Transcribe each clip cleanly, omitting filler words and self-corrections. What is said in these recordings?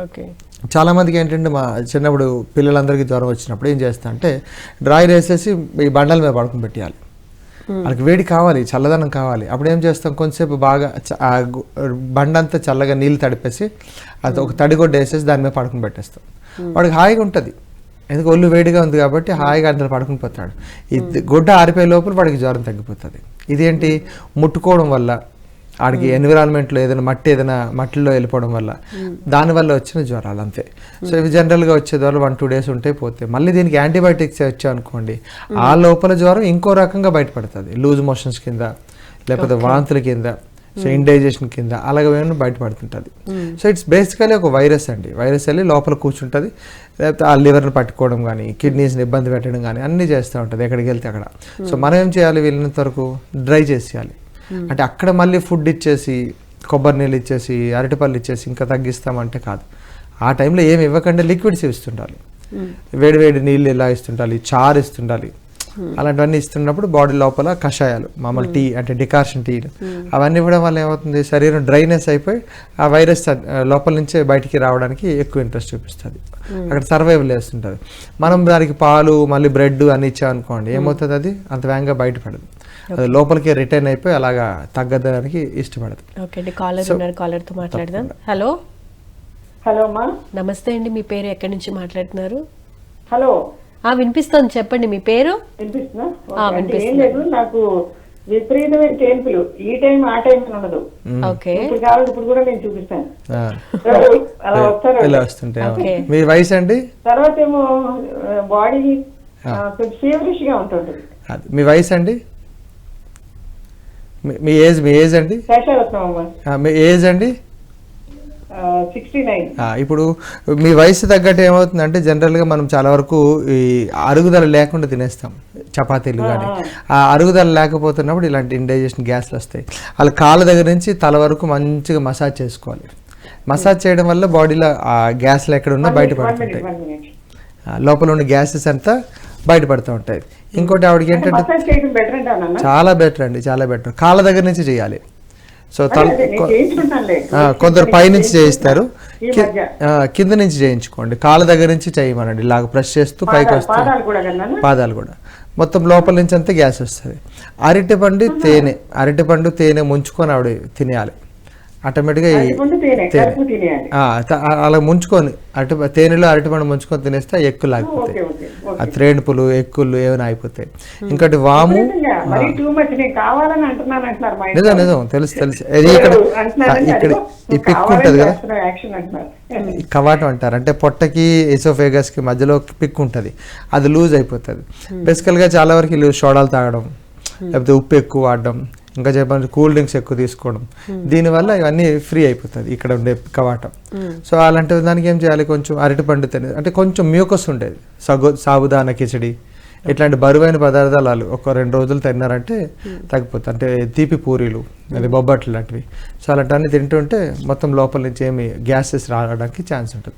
Okay. చాలామందికి ఏంటంటే మా చిన్నప్పుడు పిల్లలందరికీ జ్వరం వచ్చినప్పుడు ఏం చేస్తా అంటే డ్రాయర్ వేసేసి ఈ బండల మీద పడుకుని పెట్టాలి. వాళ్ళకి వేడి కావాలి, చల్లదనం కావాలి. అప్పుడు ఏం చేస్తాం, కొంచెంసేపు బాగా బండంతా చల్లగా నీళ్ళు తడిపేసి అది ఒక తడిగొడ్డ వేసేసి దాని మీద పడుకుని పెట్టేస్తాం. వాడికి హాయిగా ఉంటుంది, ఎందుకు ఒళ్ళు వేడిగా ఉంది కాబట్టి హాయిగా అందులో పడుకుని పోతాడు. ఈ గుడ్డ ఆరిపోయే లోపల వాడికి జ్వరం తగ్గిపోతుంది. ఇదేంటి, ముట్టుకోవడం వల్ల ఆడికి ఎన్విరాన్మెంట్లో ఏదైనా మట్టిలో వెళ్ళిపోవడం వల్ల దానివల్ల వచ్చిన జ్వరాలు అంతే. సో ఇవి జనరల్గా వచ్చే జ్వరాలు 1-2 days ఉంటే పోతే, మళ్ళీ దీనికి యాంటీబయాటిక్స్ వచ్చాయనుకోండి ఆ లోపల జ్వరం ఇంకో రకంగా బయటపడుతుంది, లూజ్ మోషన్స్ కింద లేకపోతే వాంతుల కింద, సో ఇండైజెషన్ కింద అలాగే ఏమైనా బయటపడుతుంటుంది. సో ఇట్స్ బేసికలీ ఒక వైరస్ అండి. వైరస్ వెళ్ళి లోపల కూర్చుంటుంది, లేకపోతే ఆ లివర్ని పట్టుకోవడం కానీ కిడ్నీస్ని ఇబ్బంది పెట్టడం కానీ అన్నీ చేస్తూ ఉంటుంది ఎక్కడికి వెళ్తే అక్కడ. సో మనం ఏం చేయాలి, వీళ్ళంత వరకు డ్రై చేసేయాలి. అంటే అక్కడ మళ్ళీ ఫుడ్ ఇచ్చేసి కొబ్బరి నీళ్ళు ఇచ్చేసి అరటిపళ్ళు ఇచ్చేసి ఇంకా తగ్గిస్తామంటే కాదు. ఆ టైంలో ఏమి ఇవ్వకుండా లిక్విడ్స్ ఇస్తుండాలి, వేడి నీళ్ళు ఇలా ఇస్తుండాలి, చారు ఇస్తుండాలి. అలాంటివన్నీ ఇస్తున్నప్పుడు బాడీ లోపల కషాయాలు, మామూలు టీ అంటే డికాషన్ టీలు అవన్నీ ఇవ్వడం వల్ల ఏమవుతుంది, శరీరం డ్రైనెస్ అయిపోయి ఆ వైరస్ లోపల నుంచే బయటికి రావడానికి ఎక్కువ ఇంట్రెస్ట్ చూపిస్తుంది, అక్కడ సర్వైవల్ చేస్తుంటుంది. మనం దానికి పాలు మళ్ళీ బ్రెడ్ అని ఇచ్చామనుకోండి ఏమవుతుంది, అది అంత వేగంగా బయటపడదు, అది లోపలికి రిటైన్ అయిపోయి అలాగా తగ్గడానికి ఇష్టపడదు. కాలర్తో మాట్లాడదాం. హలో హలో అమ్మా. నమస్తే అండి, మీ పేరు ఎక్కడి నుంచి మాట్లాడుతున్నారు? హలో. వినిపిస్తుంది, చెప్పండి మీ పేరు. వినిపిస్తుందా? ఏం లేదు, నాకు విపరీతమైన తేన్పులు ఈ టైం ఆ టైం ఉండదు. ఓకే. ఇప్పుడు కావాలి, ఇప్పుడు కూడా నేను చూపిస్తాను. అలా వస్తారు. మీ వయసు అండి? తర్వాత ఏమో బాడీ కొంచెం ఫీవరిష్ గా ఉంటుంటది. మీ వయసు అండి? మీ ఏజ్ అండి? మీ ఏజ్ అండి? 69. ఇప్పుడు మీ వయసు తగ్గట్టు ఏమవుతుందంటే జనరల్గా మనం చాలా వరకు ఈ అరుగుదల లేకుండా తినేస్తాం చపాతీలు కానీ. ఆ అరుగుదల లేకపోతున్నప్పుడు ఇలాంటి ఇండైజెషన్ గ్యాస్లు వస్తాయి. వాళ్ళ కాళ్ళ దగ్గర నుంచి తల వరకు మంచిగా మసాజ్ చేసుకోవాలి. మసాజ్ చేయడం వల్ల బాడీలో ఆ గ్యాస్లు ఎక్కడ ఉన్నా బయటపడుతుంటాయి, లోపల ఉన్న గ్యాసెస్ అంతా బయటపడుతూ ఉంటాయి. ఇంకోటి ఆవిడకి ఏంటంటే చాలా బెటర్ అండి, చాలా బెటర్. కాళ్ళ దగ్గర నుంచి చేయాలి. సో కొందరు పైనుంచి చేయిస్తారు, కింద నుంచి చేయించుకోండి. కాళ్ళ దగ్గర నుంచి చేయమనండి, ఇలాగ ప్రెస్ చేస్తూ పైకి వస్తుంది, పాదాలు కూడా మొత్తం లోపల నుంచి అంతా గ్యాస్ వస్తుంది. అరటిపండు తేనె ముంచుకొని ఆవిడ తినేయాలి. ఆటోమేటిక్గా అలా ముంచుకొని తేనెలో అరటిపండు ముంచుకొని తినేస్తే ఎక్కులు ఆగిపోతాయి, ఆ త్రేణుపులు ఎక్కులు ఏమైనా అయిపోతాయి. ఇంకోటి వాము, నిజం తెలుసు. ఇక్కడ ఈ పిక్ ఉంటుంది కదా, కవాటం అంటారు, అంటే పొట్టకి ఎసోఫేగస్ కి మధ్యలో పిక్ ఉంటుంది, అది లూజ్ అయిపోతుంది. బేసికల్గా చాలా వరకు సోడాలు తాగడం, లేకపోతే ఉప్పు ఎక్కువ వాడడం, ఇంకా చెప్పాలంటే కూల్ డ్రింక్స్ ఎక్కువ తీసుకోవడం, దీనివల్ల ఇవన్నీ ఫ్రీ అయిపోతుంది ఇక్కడ ఉండే కవాటం. సో అలాంటి దానికి ఏం చేయాలి, కొంచెం అరటిపండు తినేది, అంటే కొంచెం మ్యూకస్ ఉండేది, సాబుదానా కిచడి ఇట్లాంటి బరువైన పదార్థాలు ఒక 2 రోజులు తిన్నారంటే తగ్గిపోతుంది. అంటే తీపి పూరీలు, అది బొబ్బట్లు లాంటివి, సో అలాంటివన్నీ తింటుంటే మొత్తం లోపల నుంచి ఏమి గ్యాసెస్ రావడానికి ఛాన్స్ ఉంటుంది.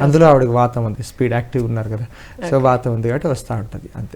అందులో ఆవిడకి వాతం ఉంది, స్పీడ్ యాక్టివ్ ఉన్నారు కదా, సో వాతం ఉంది కాబట్టి వస్తూ ఉంటుంది అంతే.